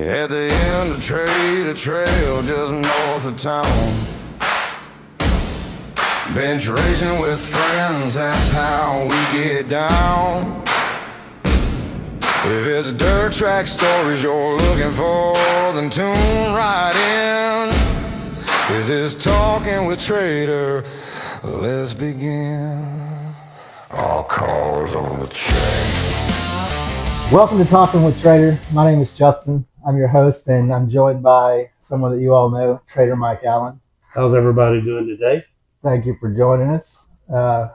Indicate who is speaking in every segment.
Speaker 1: At the end of Trader Trail, just north of town. Bench racing with friends, that's how we get down. If it's dirt track stories you're looking for, then tune right in. This is Talking with Trader. Let's begin. All cars on the chain.
Speaker 2: Welcome to Talkin With Trader. My name is Justin. I'm your host, and I'm joined by someone that you all know, Trader Mike Allen.
Speaker 3: How's everybody doing today?
Speaker 2: Thank you for joining us. I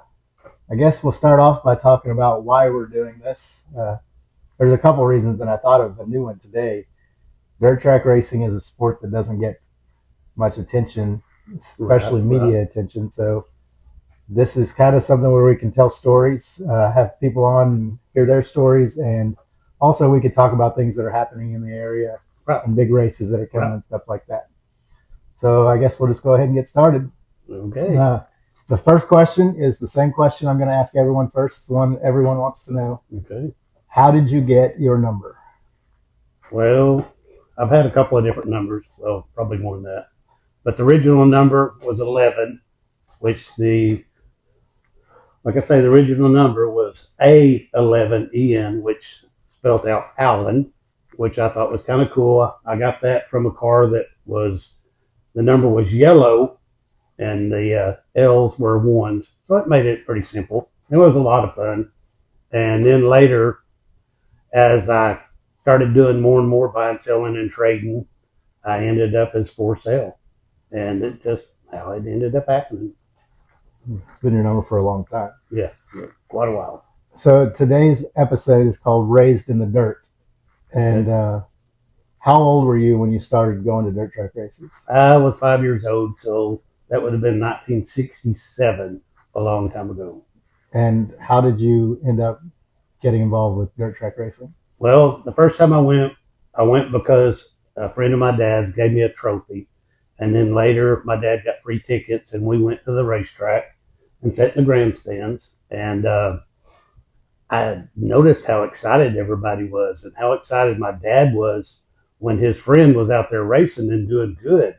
Speaker 2: guess we'll start off by talking about why we're doing this. There's a couple reasons, and I thought of a new one today. Dirt track racing is a sport that doesn't get much attention, especially media attention. So this is kind of something where we can tell stories, have people on and hear their stories, and also we could talk about things that are happening in the area and big races that are coming and stuff like that. So I guess we'll just go ahead and get started.
Speaker 3: Okay.
Speaker 2: The first question is the same question I'm going to ask everyone first. It's the one everyone wants to know.
Speaker 3: Okay.
Speaker 2: How did you get your number?
Speaker 3: Well, I've had a couple of different numbers. Well, probably more than that. But the original number was 11, which the original number was A11EN, which spelled out Allen, which I thought was kind of cool. I got that from a car that the number was yellow and the L's were ones. So it made it pretty simple. It was a lot of fun. And then later, as I started doing more and more buying, selling, and trading, I ended up as for sale. And it just how it ended up happening.
Speaker 2: It's been your number for a long time.
Speaker 3: Yes, quite a while.
Speaker 2: So today's episode is called Raised in the Dirt. And how old were you when you started going to dirt track races?
Speaker 3: I was 5 years old, so that would have been 1967, a long time ago.
Speaker 2: And how did you end up getting involved with dirt track racing?
Speaker 3: Well, the first time I went because a friend of my dad's gave me a trophy. And then later, my dad got free tickets, and we went to the racetrack and sat in the grandstands. And I noticed how excited everybody was and how excited my dad was when his friend was out there racing and doing good.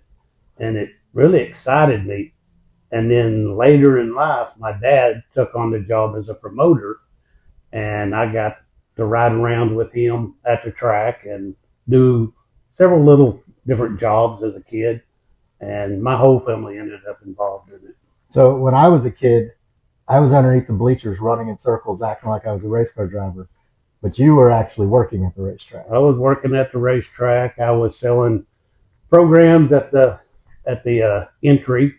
Speaker 3: And it really excited me. And then later in life, my dad took on the job as a promoter, and I got to ride around with him at the track and do several little different jobs as a kid. And my whole family ended up involved in it.
Speaker 2: So when I was a kid, I was underneath the bleachers running in circles, acting like I was a race car driver. But you were actually working at the racetrack.
Speaker 3: I was working at the racetrack. I was selling programs at the entry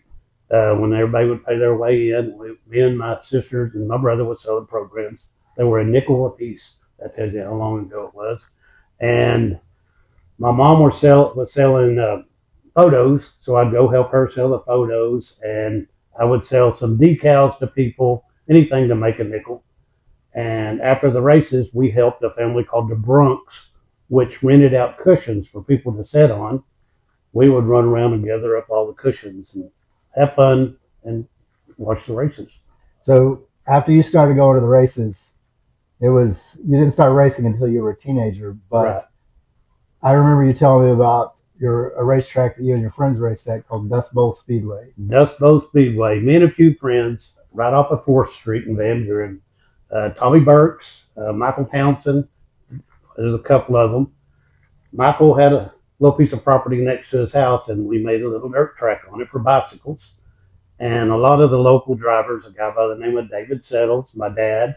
Speaker 3: when everybody would pay their way in. Me and my sisters and my brother would sell programs. They were a nickel a piece. That tells you how long ago it was. And my mom was selling photos, so I'd go help her sell the photos, and I would sell some decals to people, anything to make a nickel. And after the races, we helped a family called the Bronx, which rented out cushions for people to sit on. We would run around and gather up all the cushions and have fun and watch the races.
Speaker 2: So after you started going to the races, you didn't start racing until you were a teenager, but
Speaker 3: Right.
Speaker 2: I remember you telling me about a racetrack that you and your friends raced at called Dust Bowl Speedway.
Speaker 3: Dust Bowl Speedway. Me and a few friends right off of 4th Street in Van Buren. Tommy Burks, Michael Townsend, there's a couple of them. Michael had a little piece of property next to his house, and we made a little dirt track on it for bicycles. And a lot of the local drivers, a guy by the name of David Settles, my dad,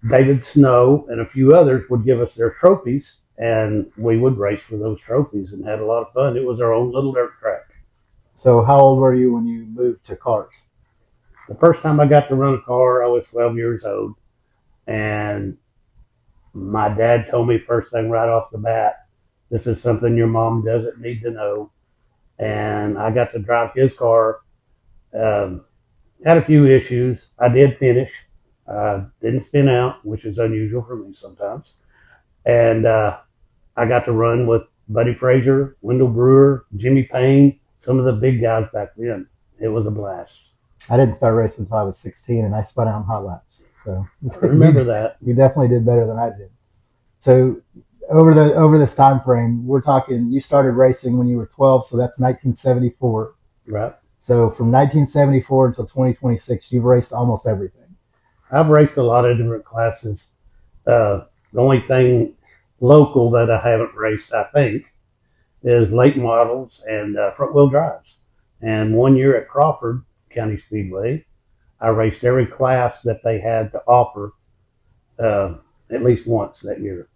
Speaker 3: David Snow, and a few others would give us their trophies, and we would race for those trophies and had a lot of fun. It was our own little dirt track.
Speaker 2: So how old were you when you moved to cars?
Speaker 3: The first time I got to run a car, I was 12 years old, and my dad told me first thing right off the bat, this is something your mom doesn't need to know. And I got to drive his car. Had a few issues. I did finish. Didn't spin out, which is unusual for me sometimes. And I got to run with Buddy Frazier, Wendell Brewer, Jimmy Payne, some of the big guys back then. It was a blast.
Speaker 2: I didn't start racing until I was 16, and I spun out in hot laps. So
Speaker 3: I remember that.
Speaker 2: You definitely did better than I did. So over this time frame, we're talking. You started racing when you were 12, so that's 1974.
Speaker 3: Right.
Speaker 2: So from 1974 until 2026, you've raced almost everything.
Speaker 3: I've raced a lot of different classes. The only thing local that I haven't raced, I think, is late models and front wheel drives. And one year at Crawford County Speedway, I raced every class that they had to offer uh, at least once that year.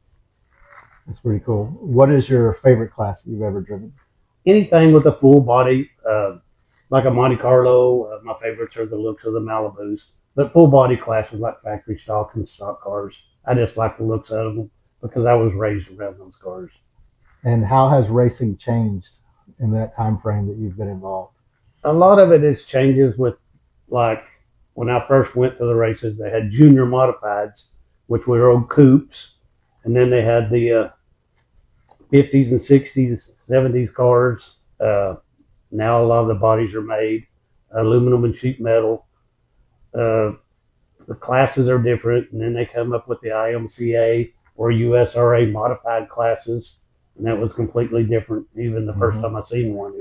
Speaker 2: That's pretty cool. What is your favorite class that you've ever driven?
Speaker 3: Anything with a full body, like a Monte Carlo, my favorites are the looks of the Malibus. But full body classes like factory stock and stock cars, I just like the looks of them because I was raised around those cars.
Speaker 2: And how has racing changed in that time frame that you've been involved?
Speaker 3: A lot of it is changes with, like, when I first went to the races, they had junior modifieds, which were old coupes, and then they had the 50s and 60s, 70s cars. Now a lot of the bodies are made aluminum and sheet metal. Uh, the classes are different, and then they come up with the IMCA or USRA modified classes, and that was completely different. Even the first time I seen one,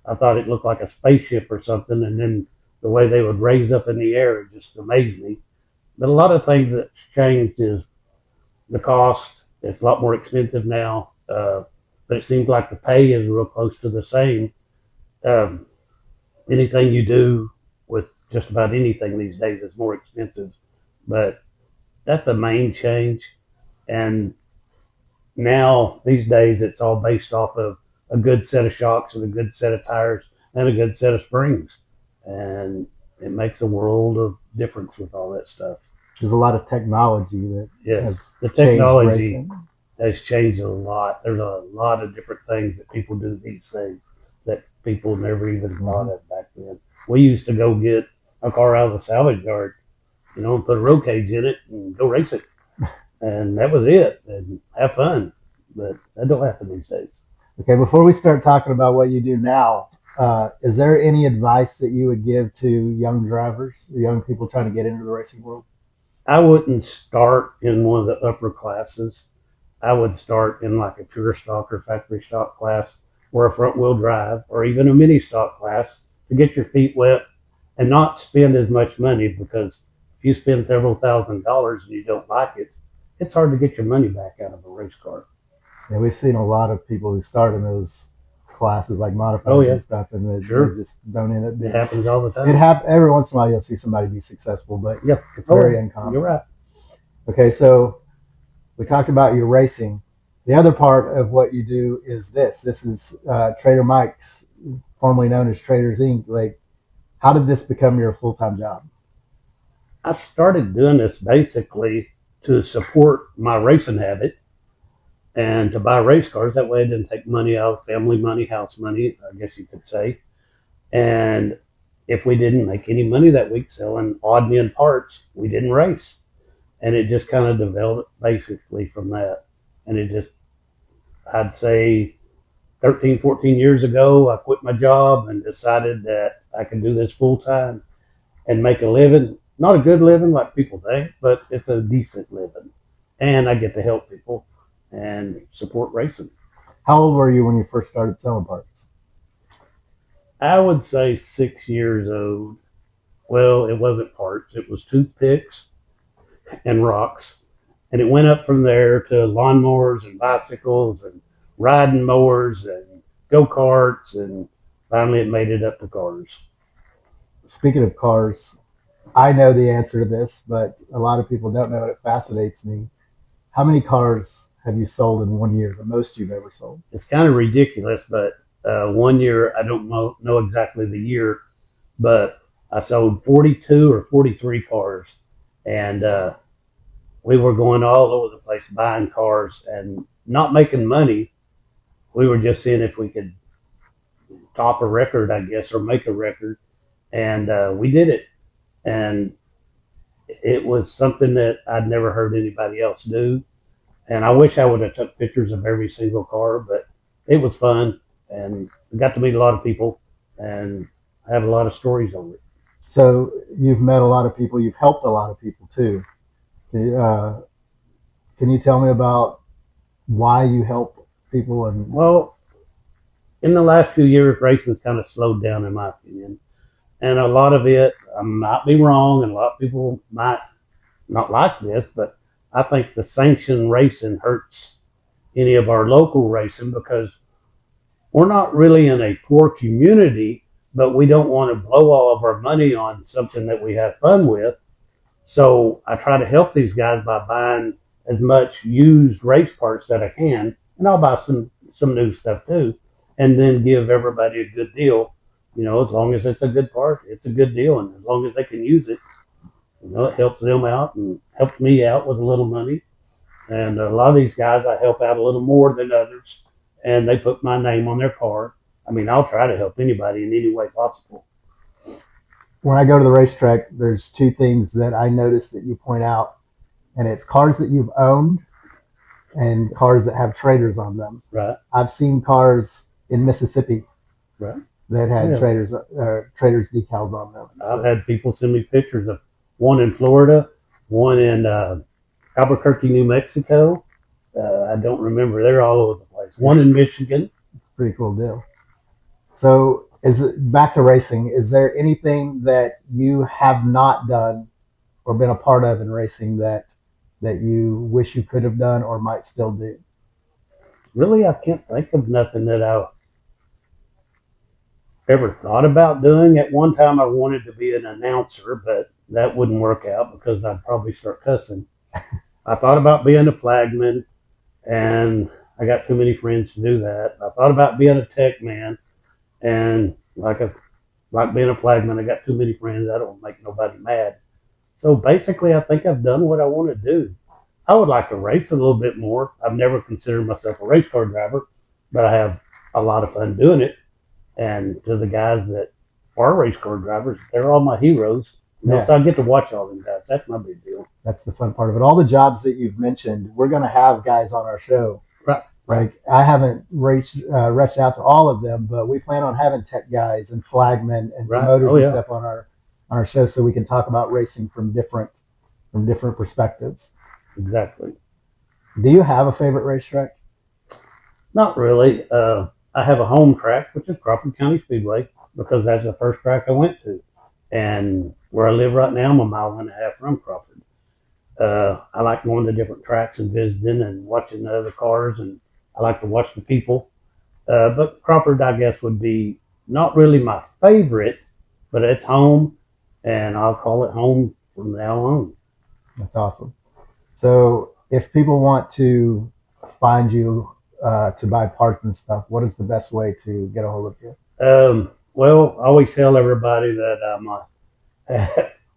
Speaker 3: I thought it looked like a spaceship or something, and then the way they would raise up in the air, it just amazed me. But a lot of things that's changed is the cost. It's a lot more expensive now, but it seems like the pay is real close to the same. Um, Anything you do with just about anything these days is more expensive, but that's the main change. And now these days it's all based off of a good set of shocks and a good set of tires and a good set of springs, and it makes a world of difference with all that stuff.
Speaker 2: There's a lot of technology that
Speaker 3: Yes,
Speaker 2: has
Speaker 3: the
Speaker 2: changed
Speaker 3: technology
Speaker 2: racing.
Speaker 3: has changed a lot. There's a lot of different things that people do these days that people never even thought of back then. We used to go get a car out of the salvage yard, and put a roll cage in it and go race it, and that was it, and have fun. But that don't happen these days.
Speaker 2: Okay, before we start talking about what you do now, is there any advice that you would give to young drivers, or young people trying to get into the racing world?
Speaker 3: I wouldn't start in one of the upper classes. I would start in like a pure stock or factory stock class or a front wheel drive or even a mini stock class to get your feet wet and not spend as much money, because if you spend several $1,000s and you don't like it, it's hard to get your money back out of a race car.
Speaker 2: Yeah, we've seen a lot of people who start in those classes like modifieds
Speaker 3: Oh, yeah.
Speaker 2: and stuff, and
Speaker 3: Sure.
Speaker 2: they just don't end up
Speaker 3: It
Speaker 2: being.
Speaker 3: happens all the
Speaker 2: It
Speaker 3: time.
Speaker 2: every once in a while you'll see somebody be successful, but
Speaker 3: Yeah.
Speaker 2: it's very
Speaker 3: Oh,
Speaker 2: uncommon.
Speaker 3: you're right.
Speaker 2: Okay, so we talked about your racing. The other part of what you do is this. This is Trader Mike's, formerly known as Traders Inc. Like, how did this become your full time job?
Speaker 3: I started doing this basically to support my racing habit and to buy race cars. That way I didn't take money out, family money, house money, I guess you could say. And if we didn't make any money that week selling odd and end parts, we didn't race. And it just kind of developed basically from that. And it just, I'd say 13, 14 years ago, I quit my job and decided that I could do this full time and make a living. Not a good living like people think, but it's a decent living. And I get to help people and support racing.
Speaker 2: How old were you when you first started selling parts?
Speaker 3: I would say 6 years old. Well, it wasn't parts, it was toothpicks and rocks. And it went up from there to lawnmowers and bicycles and riding mowers and go karts. And finally, it made it up to cars.
Speaker 2: Speaking of cars, I know the answer to this, but a lot of people don't know it. It fascinates me. How many cars have you sold in 1 year? The most you've ever sold?
Speaker 3: It's kind of ridiculous, but one year, I don't know exactly the year, but I sold 42 or 43 cars. And we were going all over the place buying cars and not making money. We were just seeing if we could top a record, I guess, or make a record. And we did it. And it was something that I'd never heard anybody else do. And I wish I would have took pictures of every single car, but it was fun. And I got to meet a lot of people and have a lot of stories on it.
Speaker 2: So you've met a lot of people. You've helped a lot of people too. Can can you tell me about why you help people? And
Speaker 3: Well, in the last few years, racing's kind of slowed down, in my opinion. And a lot of it, I might be wrong, and a lot of people might not like this, but I think the sanctioned racing hurts any of our local racing because we're not really in a poor community, but we don't want to blow all of our money on something that we have fun with. So I try to help these guys by buying as much used race parts that I can, and I'll buy some new stuff too, and then give everybody a good deal. You know, as long as it's a good part, it's a good deal, and as long as they can use it, you know, it helps them out and helps me out with a little money. And a lot of these guys I help out a little more than others, and they put my name on their car. I mean, I'll try to help anybody in any way possible.
Speaker 2: when I go to the racetrack, there's two things that I notice that you point out, and it's cars that you've owned and cars that have traders on them.
Speaker 3: Right.
Speaker 2: I've seen cars in Mississippi
Speaker 3: Right.
Speaker 2: that had
Speaker 3: Yeah.
Speaker 2: traders decals on them.
Speaker 3: I've had people send me pictures of one in Florida, one in Albuquerque, New Mexico. I don't remember. They're all over the place. One in Michigan.
Speaker 2: It's a pretty cool deal. So, is it back to racing? Is there anything that you have not done or been a part of in racing that you wish you could have done or might still do?
Speaker 3: Really, I can't think of nothing that I ever thought about doing. At one time, I wanted to be an announcer, but that wouldn't work out because I'd probably start cussing. I thought about being a flagman, and I got too many friends to do that. I thought about being a tech man, and like being a flagman, I got too many friends. I don't make nobody mad. So basically, I think I've done what I want to do. I would like to race a little bit more. I've never considered myself a race car driver, but I have a lot of fun doing it. And to the guys that are race car drivers, they're all my heroes. You know,
Speaker 2: Yeah.
Speaker 3: so I get to watch all them guys. That's my big deal.
Speaker 2: That's the fun part of it. All the jobs that you've mentioned, we're going to have guys on our show.
Speaker 3: Right.
Speaker 2: Like I haven't reached out to all of them, but we plan on having tech guys and flagmen and
Speaker 3: Right.
Speaker 2: promoters
Speaker 3: Oh,
Speaker 2: and
Speaker 3: yeah.
Speaker 2: stuff on our show, so we can talk about racing from different perspectives.
Speaker 3: Exactly.
Speaker 2: Do you have a favorite racetrack?
Speaker 3: Not really. I have a home track, which is Crawford County Speedway, because that's the first track I went to. And where I live right now, I'm a mile and a half from Crawford. I like going to different tracks and visiting and watching the other cars, and I like to watch the people. But Crawford, I guess, would be not really my favorite, but it's home, and I'll call it home from now on.
Speaker 2: That's awesome. So, if people want to find you to buy parts and stuff, what is the best way to get a hold of you?
Speaker 3: Well, I always tell everybody that I'm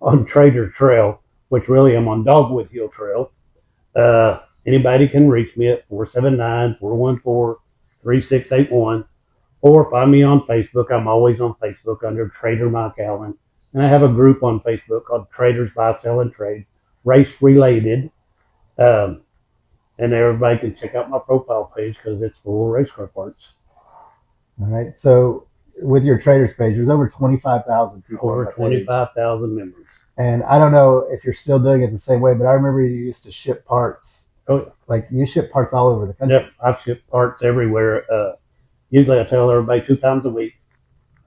Speaker 3: on Trader Trail, which really I'm on Dogwood Hill Trail. Anybody can reach me at 479-414-3681, or find me on Facebook. I'm always on Facebook under Trader Mike Allen. And I have a group on Facebook called Traders Buy, Sell, and Trade, race related. And everybody can check out my profile page because it's full of race car parts.
Speaker 2: All right. So, with your traders page, there's over 25,000 people.
Speaker 3: Over 25,000 members.
Speaker 2: And I don't know if you're still doing it the same way, but I remember you used to ship parts.
Speaker 3: Oh, yeah.
Speaker 2: Like you ship parts all over the country.
Speaker 3: Yep, I've shipped parts everywhere. Usually I tell everybody 2 times a week.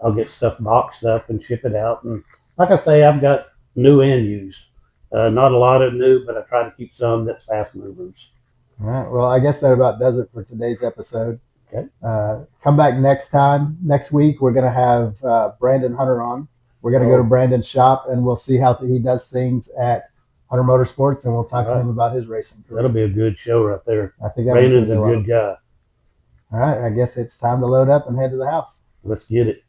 Speaker 3: I'll get stuff boxed up and ship it out. And like I say, I've got new and used. Not a lot of new, but I try to keep some that's fast movers.
Speaker 2: All right. Well, I guess that about does it for today's episode.
Speaker 3: Okay.
Speaker 2: Come back next week. We're going to have Brandon Hunter on. We're going to go to Brandon's shop and we'll see how he does things at Hunter Motorsports, and we'll talk to him about his racing career.
Speaker 3: That'll be a good show right there.
Speaker 2: I think
Speaker 3: Brandon's a good guy.
Speaker 2: All right. I guess it's time to load up and head to the house.
Speaker 3: Let's get it.